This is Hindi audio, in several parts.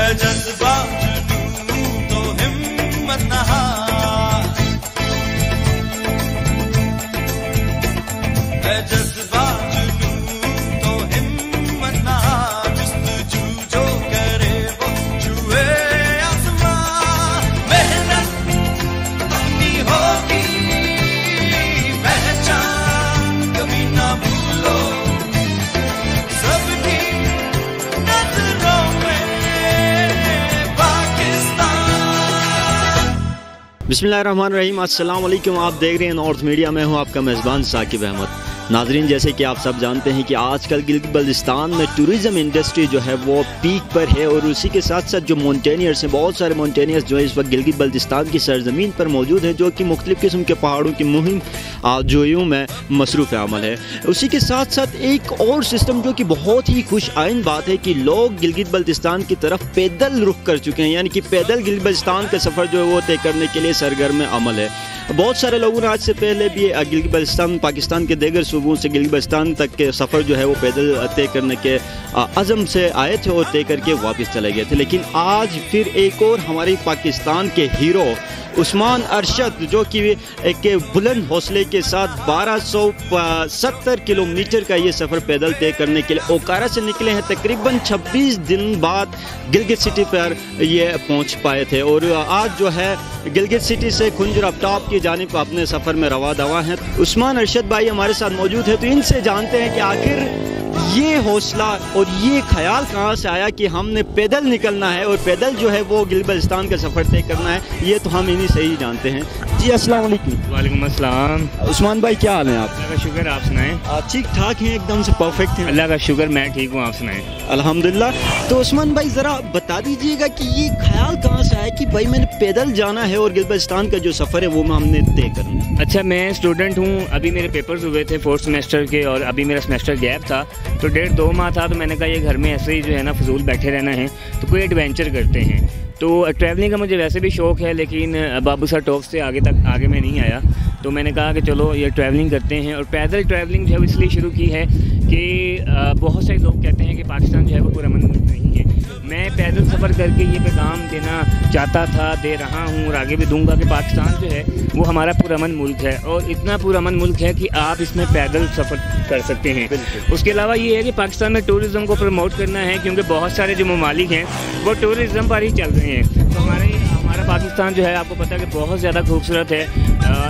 है जज्बा जुनून तो हिम्मत न हार, है जज्बा जुनून तो हिम्मत न हार, जुस्तजू जो करे वो छुए आसमां, मेहनत अपनी होगी पहचान कभी ना भूलो, सबकी नजरों में पाकिस्तान। बिस्मिल्लाहिर्रहमानिर्रहीम, अस्सलाम वालेकुम। आप देख रहे हैं नॉर्थ मीडिया में हूं आपका मेज़बान साकिब अहमद। नाजरीन, जैसे कि आप सब जानते हैं कि आजकल गिलगित बल्तिस्तान में टूरिज़म इंडस्ट्री जो है वो पीक पर है और उसी के साथ साथ जो माउंटेनियर्स हैं, बहुत सारे माउंटेनियर्स जो है इस वक्त गिलगित बल्तिस्तान की सरजमीन पर मौजूद हैं, जो कि मुख्तलिफ़ किस्म के पहाड़ों की मुहिम जोयों में मसरूफ़ अमल है। उसी के साथ साथ एक और सिस्टम जो कि बहुत ही खुश आइंद बात है कि लोग गिलगित बल्तिस्तान की तरफ पैदल रुख कर चुके हैं, यानी कि पैदल गिलगित बल्तिस्तान का सफ़र जो है वो तय करने के लिए सरगर्म अमल है। बहुत सारे लोगों ने आज से पहले भी गिलगित बल्तिस्तान, पाकिस्तान के दीगर सूबों से गिलगित बल्तिस्तान तक के सफ़र जो है वो पैदल तय करने के अज़म से आए थे और तय करके वापस चले गए थे। लेकिन आज फिर एक और हमारे पाकिस्तान के हीरो उस्मान अरशद, जो कि एक बुलंद हौसले के साथ 1270 किलोमीटर का ये सफ़र पैदल तय करने के लिए ओकारा से निकले हैं। तकरीबन 26 दिन बाद गिलगित सिटी पर ये पहुंच पाए थे और आज जो है गिलगित सिटी से खुंजर आफ्ताब की जानिब अपने सफ़र में रवा दवा हैं। उस्मान अरशद भाई हमारे साथ मौजूद है, तो इनसे जानते हैं कि आखिर ये हौसला और ये ख्याल कहाँ से आया कि हमने पैदल निकलना है और पैदल जो है वो गिलगित बल्तिस्तान का सफ़र तय करना है। ये तो हम इन्हीं से ही जानते हैं। जी अस्सलाम वालेकुम। वालेकुम अस्सलाम। उस्मान भाई क्या हाल है आप? अल्लाह का शुक्र, आप सुनाएं। ठीक ठाक हैं, एकदम से परफेक्ट हैं। अल्लाह का शुक्र, मैं ठीक हूँ, आप सुनाएं। अल्हम्दुलिल्लाह। तो उस्मान भाई ज़रा बता दीजिएगा कि ये ख्याल कहाँ से आया कि भाई मैंने पैदल जाना है और गिलगित बल्तिस्तान का जो सफ़र है वो हमने तय करना है। अच्छा, मैं स्टूडेंट हूँ, अभी मेरे पेपर्स हुए थे 4th सेमेस्टर के और अभी मेरा सेमेस्टर गैप था, तो 1.5-2 माह था। तो मैंने कहा ये घर में ऐसे ही जो है ना फजूल बैठे रहना है, तो कोई एडवेंचर करते हैं। तो ट्रैवलिंग का मुझे वैसे भी शौक़ है, लेकिन बाबू सर टॉप से आगे मैं नहीं आया, तो मैंने कहा कि चलो ये ट्रैवलिंग करते हैं। और पैदल ट्रैवलिंग जो है इसलिए शुरू की है कि बहुत सारे लोग कहते हैं कि पाकिस्तान जो है वो पुरअमन मुल्क नहीं है। मैं पैदल सफ़र करके ये पैगाम देना चाहता था, दे रहा हूँ और आगे भी दूंगा कि पाकिस्तान जो है वो हमारा पुरअमन मुल्क है और इतना पुरअमन मुल्क है कि आप इसमें पैदल सफ़र कर सकते हैं। उसके अलावा ये है कि पाकिस्तान में टूरिज़म को प्रमोट करना है, क्योंकि बहुत सारे जो ममालिक हैं वो टूरिज़म पर ही चल रहे हैं। तो हमारा पाकिस्तान जो है आपको पता है कि बहुत ज़्यादा खूबसूरत है,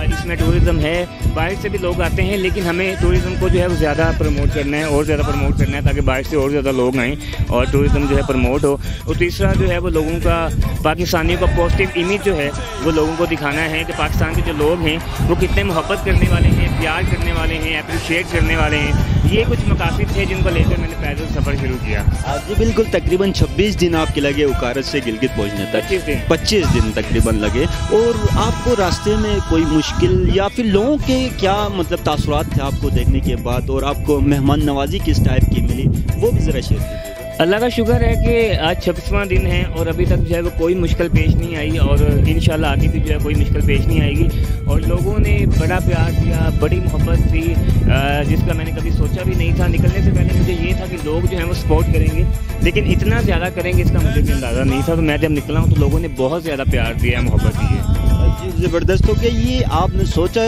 इसमें टूरिज़म है, बाहर से भी लोग आते हैं, लेकिन हमें टूरिज़म को जो है वो ज़्यादा प्रमोट करना है और ज़्यादा प्रमोट करना है ताकि बाहर से और ज़्यादा लोग आएँ और टूरिज़म जो है प्रमोट हो। और तीसरा जो है वो लोगों का, पाकिस्तानियों का पॉजिटिव इमेज जो है वो लोगों को दिखाना है कि पाकिस्तान के जो लोग हैं वो कितने मोहब्बत करने वाले हैं, प्यार करने वाले हैं, अप्रिशिएट करने वाले हैं। ये कुछ मकासद थे जिनको लेकर मैंने पैदल सफ़र शुरू किया। जी बिल्कुल। तकरीबन 26 दिन आपके लगे ओकारा से गिलगित पहुँचने तक? 25 दिन तकरीबन लगे। और आपको रास्ते में कोई मुश्किल या फिर लोगों के क्या मतलब तासुरात थे आपको देखने के बाद, और आपको मेहमान नवाजी किस टाइप की मिली, वो भी ज़रा शेयर कीजिए। अल्लाह का शुक्र है कि आज 26वां दिन है और अभी तक जो है वो कोई मुश्किल पेश नहीं आई और इंशाल्लाह आगे भी जो है कोई मुश्किल पेश नहीं आएगी। और लोगों ने बड़ा प्यार दिया, बड़ी मोहब्बत थी, जिसका मैंने कभी सोचा भी नहीं था। निकलने से पहले मुझे ये था कि लोग जो है वो सपोर्ट करेंगे, लेकिन इतना ज़्यादा करेंगे इसका मुझे भी अंदाज़ा नहीं था। तो मैं जब निकला हूँ तो लोगों ने बहुत ज़्यादा प्यार दिया, मोहब्बत दी है। ज़बरदस्त हो गया। ये आपने सोचा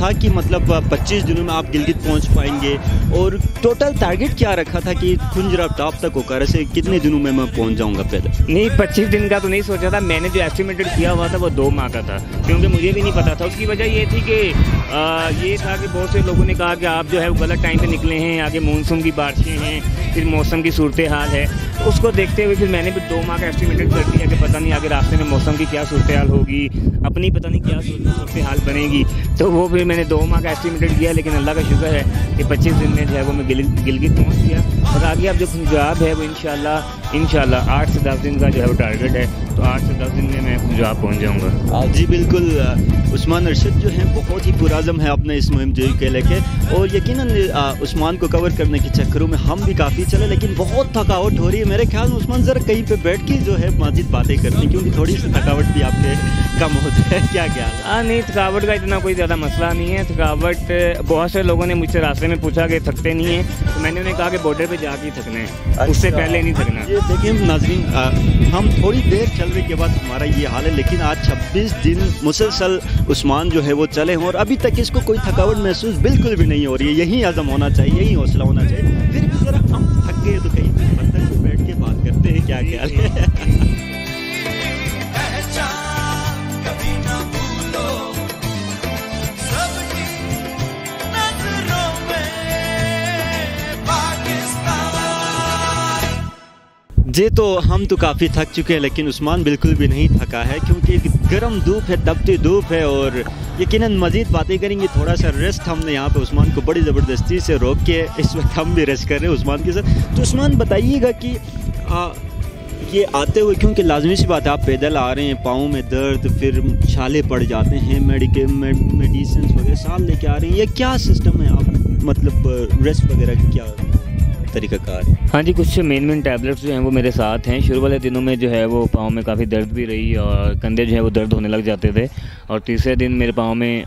था कि मतलब 25 दिनों में आप गिलगित पहुंच पाएंगे, और टोटल टारगेट क्या रखा था कि खुंजर आफ्ताब तक ओकारा से कितने दिनों में मैं पहुंच जाऊंगा पैदल? नहीं, 25 दिन का तो नहीं सोचा था। मैंने जो एस्टिमेटेड किया हुआ था वो 2 माह का था, क्योंकि मुझे भी नहीं पता था। उसकी वजह ये थी कि ये था कि बहुत से लोगों ने कहा कि आप जो है वो गलत टाइम पे निकले हैं, आगे मानसून की बारिशें हैं, फिर मौसम की सूरत हाल है। तो उसको देखते हुए फिर मैंने भी 2 माह का एस्टिमेटेड कर दिया कि पता नहीं आगे रास्ते में मौसम की क्या सूरत हाल होगी, अपनी पता नहीं क्या सूरत हाल बनेगी। तो वो फिर मैंने 2 माह का एस्टिमेटेड किया, लेकिन अल्लाह का शुक्र है कि 25 दिन में जो है वो मैं गिलगित पहुँच गया। और आगे अब जो पंजाब है वो इंशाल्लाह 8 से 10 दिन का जो है वो टारगेट है, तो 8 से 10 दिन में मैं पंजाब पहुँच जाऊँगा। जी बिल्कुल। उस्मान अरशद जो है बहुत ही पुराज़म है अपने इस मुहिम जोई के लेके, और यकीनन उस्मान को कवर करने के चक्करों में हम भी काफ़ी चले, लेकिन बहुत थकावट हो रही है। मेरे ख्याल में उस्मान ज़रा कहीं पे बैठ के जो है माजिद बातें करनी, क्योंकि थोड़ी सी थकावट भी आपने कम हो जाए, क्या ख्याल है? हाँ नहीं, थकावट का इतना कोई ज़्यादा मसला नहीं है। थकावट बहुत से लोगों ने मुझसे रास्ते में पूछा कि थकते नहीं हैं, तो मैंने उन्हें कहा कि बॉर्डर पे जाके ही थकना है, उससे पहले नहीं थकना। ये देखिए नाज़रीन, हम थोड़ी देर चलने के बाद हमारा ये हाल है, लेकिन आज 26 दिन मुसलसल उस्मान जो है वो चले हैं और अभी तक इसको कोई थकावट महसूस बिल्कुल भी नहीं हो रही है। यही आज़म होना चाहिए, यही हौसला होना चाहिए। फिर भी ज़रा हम थक गए तो कहीं पत्थर पे बैठ के बात करते हैं, क्या ख्याल है? कभी ना भूलो सबकी नजरों में पाकिस्तान। जी तो हम तो काफ़ी थक चुके हैं, लेकिन उस्मान बिल्कुल भी नहीं थका है, क्योंकि गर्म धूप है, तपती धूप है और यकीनन मज़ीद बातें करेंगे। थोड़ा सा रेस्ट हमने यहाँ पे उस्मान को बड़ी ज़बरदस्ती से रोक के इस वक्त हम भी रेस्ट कर रहे हैं उस्मान के साथ। तो उस्मान बताइएगा कि ये आते हुए, क्योंकि लाजमी सी बात है आप पैदल आ रहे हैं, पाँव में दर्द, फिर छाले पड़ जाते हैं, मेडिसिन वगैरह साथ लेके आ रहे हैं, ये क्या सिस्टम है? आप मतलब रेस्ट वगैरह की क्या तरीक़ाकार है? हाँ जी, कुछ मेन टैबलेट्स जो हैं वो मेरे साथ हैं। शुरू वाले दिनों में जो है वो पाँव में काफ़ी दर्द भी रही और कंधे जो है वो दर्द होने लग जाते थे, और तीसरे दिन मेरे पाँव में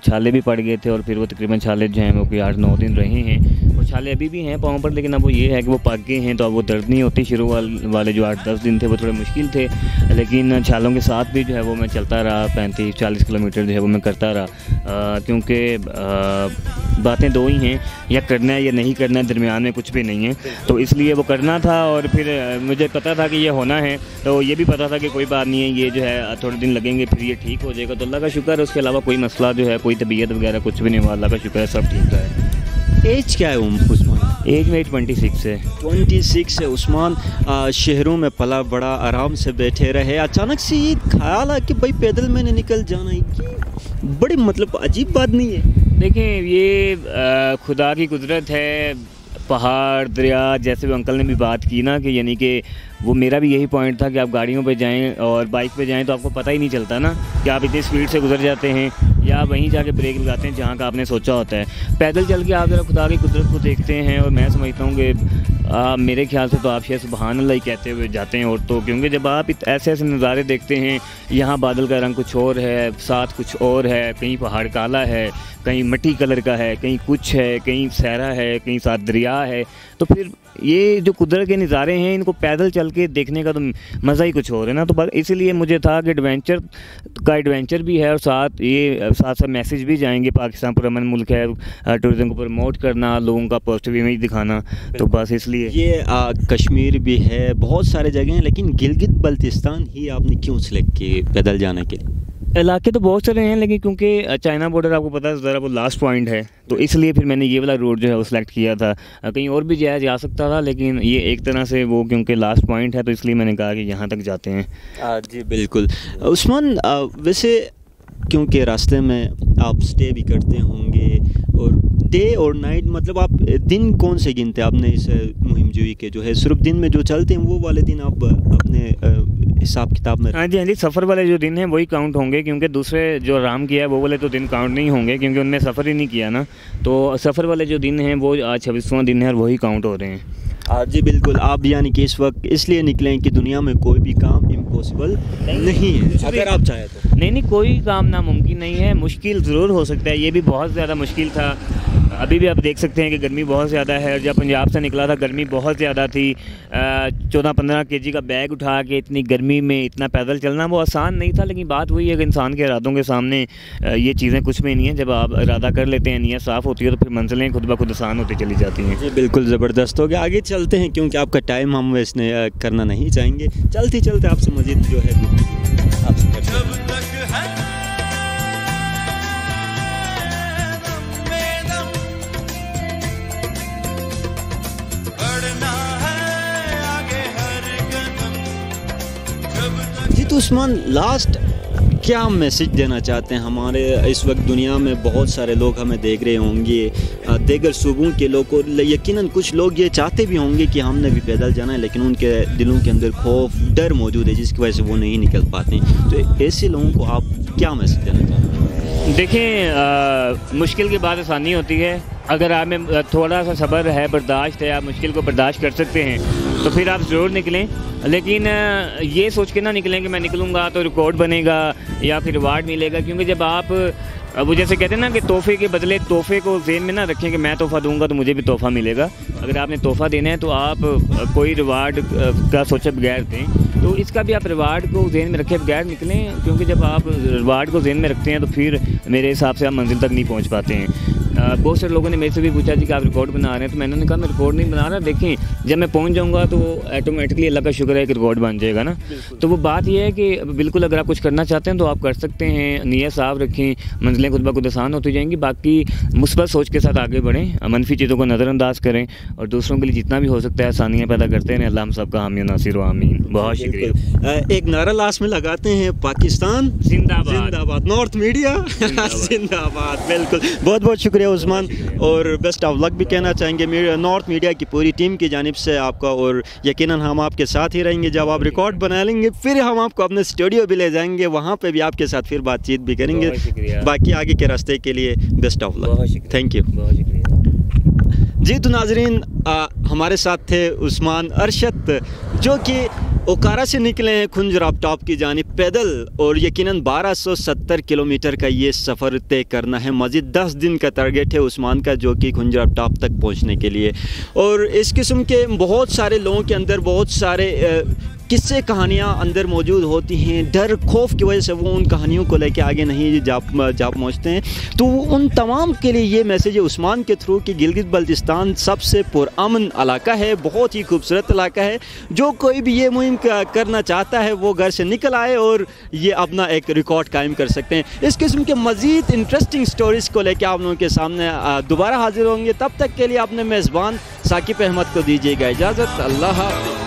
छाले भी पड़ गए थे, और फिर वो तकरीबन छाले जो हैं वो कोई 8-9 दिन रहे हैं। वो छाले अभी भी हैं पाँव पर, लेकिन अब वो ये है कि वो पक गए हैं, तो अब वो दर्द नहीं होती। शुरू वाले जो 8-10 दिन थे वो थोड़े मुश्किल थे, लेकिन छालों के साथ भी जो है वो मैं चलता रहा, 35-40 किलोमीटर जो है वो मैं करता रहा, क्योंकि बातें दो ही हैं, या करना है या नहीं करना है, दरमियान में कुछ भी नहीं है। तो इसलिए वो करना था, और फिर मुझे पता था कि ये होना है, तो ये भी पता था कि कोई बात नहीं है, ये जो है थोड़े दिन लगेंगे, फिर ये ठीक हो जाएगा। तो अल्लाह का शुक्र है, उसके अलावा कोई मसला जो है, कोई तबीयत वगैरह कुछ भी नहीं हुआ, अल्लाह का शुक्र है, सब ठीक है। एज क्या है उस्मान? एज में 26 है। 26 है उस्मान। शहरों में पला बड़ा, आराम से बैठे रहे, अचानक से ये ख्याल है कि भाई पैदल मैंने निकल जाना है, ये बड़ी मतलब अजीब बात नहीं है? देखें, ये खुदा की कुदरत है। पहाड़, दरिया, जैसे भी अंकल ने भी बात की ना, कि यानी कि वो मेरा भी यही पॉइंट था कि आप गाड़ियों पे जाएं और बाइक पे जाएं तो आपको पता ही नहीं चलता ना कि आप इतनी स्पीड से गुजर जाते हैं, या वहीं जाके ब्रेक लगाते हैं जहाँ का आपने सोचा होता है। पैदल चल के आप ज़रा खुदा की कुदरत को देखते हैं, और मैं समझता हूँ कि मेरे ख्याल से तो आप शायद सुबहान अल्लाह ही कहते हुए जाते हैं। और तो क्योंकि जब आप ऐसे ऐसे नज़ारे देखते हैं, यहाँ बादल का रंग कुछ और है, साथ कुछ और है, कहीं पहाड़ काला है, कहीं मिट्टी कलर का है, कहीं कुछ है, कहीं सहरा है, कहीं साथ दरिया है, तो फिर ये जो कुदरत के नज़ारे हैं, इनको पैदल चल के देखने का तो मज़ा ही कुछ और है ना। तो बस इसीलिए मुझे था कि एडवेंचर भी है, और साथ मैसेज भी जाएंगे, पाकिस्तान पुरअमन मुल्क है, टूरिज़म को प्रमोट करना, लोगों का पॉजिटिव इमेज दिखाना, तो बस इसलिए। ये कश्मीर भी है, बहुत सारे जगह हैं, लेकिन गिलगित बल्तिस्तान ही आपने क्यों सिलेक्ट की पैदल जाने के लिए? इलाके तो बहुत सारे हैं, लेकिन क्योंकि चाइना बॉर्डर आपको पता है ज़रा वो लास्ट पॉइंट है, तो इसलिए फिर मैंने ये वाला रोड जो है वो सिलेक्ट किया था। कहीं और भी जाया जा सकता था, लेकिन ये एक तरह से वो क्योंकि लास्ट पॉइंट है, तो इसलिए मैंने कहा कि यहाँ तक जाते हैं। जी बिल्कुल। उस्मान, वैसे क्योंकि रास्ते में आप स्टे भी करते होंगे, और डे और नाइट, मतलब आप दिन कौन से गिनते हैं आपने इस मुहिम जोई के? जो है सिर्फ दिन में जो चलते हैं वो वाले दिन आप अपने हिसाब किताब में? हाँ जी, सफ़र वाले जो दिन हैं वही काउंट होंगे, क्योंकि दूसरे जो आराम किया है वो वाले तो दिन काउंट नहीं होंगे, क्योंकि उनने सफ़र ही नहीं किया ना। तो सफ़र वाले जो दिन हैं वो आज 26वां दिन है, और वही काउंट हो रहे हैं। जी बिल्कुल। आप यानी कि इस वक्त इसलिए निकलें कि दुनिया में कोई भी काम इम्पॉसिबल नहीं है, अगर आप चाहें तो। नहीं, कोई काम नामुमकिन नहीं है, मुश्किल ज़रूर हो सकता है। ये भी बहुत ज़्यादा मुश्किल था, अभी भी आप देख सकते हैं कि गर्मी बहुत ज़्यादा है। जब पंजाब से निकला था गर्मी बहुत ज़्यादा थी, 14-15 kg का बैग उठा के इतनी गर्मी में इतना पैदल चलना वो आसान नहीं था। लेकिन बात वही है कि इंसान के इरादों के सामने ये चीज़ें कुछ भी नहीं है। जब आप इरादा कर लेते हैं, नीयत साफ़ होती है, तो फिर मंजिलें खुद ब खुद आसान होती चली जाती हैं। जी बिल्कुल, ज़बरदस्त हो गया। आगे चलते हैं, क्योंकि आपका टाइम हम वैसे करना नहीं चाहेंगे। चलते चलते आपसे मज़ीद जो है आपसे जी। तो उस्मान, लास्ट क्या मैसेज देना चाहते हैं? हमारे इस वक्त दुनिया में बहुत सारे लोग हमें देख रहे होंगे, देगर सूबों के लोग, और यकीनन कुछ लोग ये चाहते भी होंगे कि हमने भी पैदल जाना है, लेकिन उनके दिलों के अंदर खौफ, डर मौजूद है, जिसकी वजह से वो नहीं निकल पाते। तो ऐसे लोगों को आप क्या मैसेज देना चाहते हैं? देखें, मुश्किल के बाद आसानी होती है। अगर आप में थोड़ा सा सब्र है, बर्दाश्त है, आप मुश्किल को बर्दाश्त कर सकते हैं, तो फिर आप ज़रूर निकलें, लेकिन ये सोच के ना निकलें कि मैं निकलूँगा तो रिकॉर्ड बनेगा या फिर रिवार्ड मिलेगा, क्योंकि जब आप वो जैसे कहते हैं ना कि तोहफे के बदले तोहफे को ज़हन में ना रखें कि मैं तोहफ़ा दूंगा तो मुझे भी तोहफ़ा मिलेगा। अगर आपने तोहफ़ा देना है तो आप कोई रिवार्ड का सोचे बगैर दें, तो इसका भी आप रिवार्ड को ज़हन में रखे बगैर निकलें, क्योंकि जब आप रिवार्ड को ज़हन में रखते हैं तो फिर मेरे हिसाब से आप मंजिल तक नहीं पहुँच पाते हैं। बहुत सारे लोगों ने मेरे से भी पूछा जी कि आप रिकॉर्ड बना रहे हैं, तो मैंने कहा मैं रिकॉर्ड नहीं बना रहा, देखें जब मैं पहुंच जाऊंगा तो ऑटोमेटिकली अल्लाह का शुक्र है कि रिकॉर्ड बन जाएगा ना। तो वो बात ये है कि बिल्कुल अगर आप कुछ करना चाहते हैं तो आप कर सकते हैं, नीयत साफ रखें, मंजिलें खुद ब खुद आसान होती जाएंगी। बाकी मुस्बत सोच के साथ आगे बढ़ें, मनफी चीज़ों को नज़रअंदाज करें और दूसरों के लिए जितना भी हो सकता है आसानियाँ पैदा करते हैं। अल्लाह हम सबका हामी नासिर व आमीन। बहुत शुक्रिया। एक नारा लास्ट में लगाते हैं, पाकिस्तान जिंदाबाद, जिंदाबाद, नॉर्थ मीडिया जिंदाबाद। बिल्कुल, बहुत बहुत शुक्रिया उस्मान, और बेस्ट ऑफ लक भी कहना चाहेंगे नॉर्थ मीडिया की पूरी टीम की जानिब से आपका, और यकीनन हम आपके साथ ही रहेंगे। जब आप रिकॉर्ड बना लेंगे फिर हम आपको अपने स्टूडियो भी ले जाएंगे, वहाँ पे भी आपके साथ फिर बातचीत भी करेंगे। बाकी आगे के रास्ते के लिए best of luck, thank you. जी तो नाजरीन, हमारे साथ थे उस्मान अरशद जो कि ओकारा से निकले हैं खुंजराब टॉप की जानिब पैदल, और यकीनन 1270 किलोमीटर का ये सफ़र तय करना है। मज़ीद 10 दिन का टारगेट है उस्मान का, जो कि खुंजराब टॉप तक पहुंचने के लिए। और इस किस्म के बहुत सारे लोगों के अंदर बहुत सारे किस्से कहानियाँ अंदर मौजूद होती हैं, डर खौफ की वजह से वो उन कहानियों को लेके आगे नहीं जा पहुँचते हैं। तो उन तमाम के लिए ये मैसेज है उस्मान के थ्रू कि गिलगित बल्तिस्तान सबसे पुरअमन इलाका है, बहुत ही खूबसूरत इलाका है। जो कोई भी ये मुहिम करना चाहता है वो घर से निकल आए और ये अपना एक रिकॉर्ड कायम कर सकते हैं। इस किस्म के मज़ीद इंटरेस्टिंग स्टोरीज़ को लेकर आप लोगों के सामने दोबारा हाजिर होंगे। तब तक के लिए अपने मेज़बान साकिब अहमद को दीजिएगा इजाज़त। अल्लाह हाफ़िज़।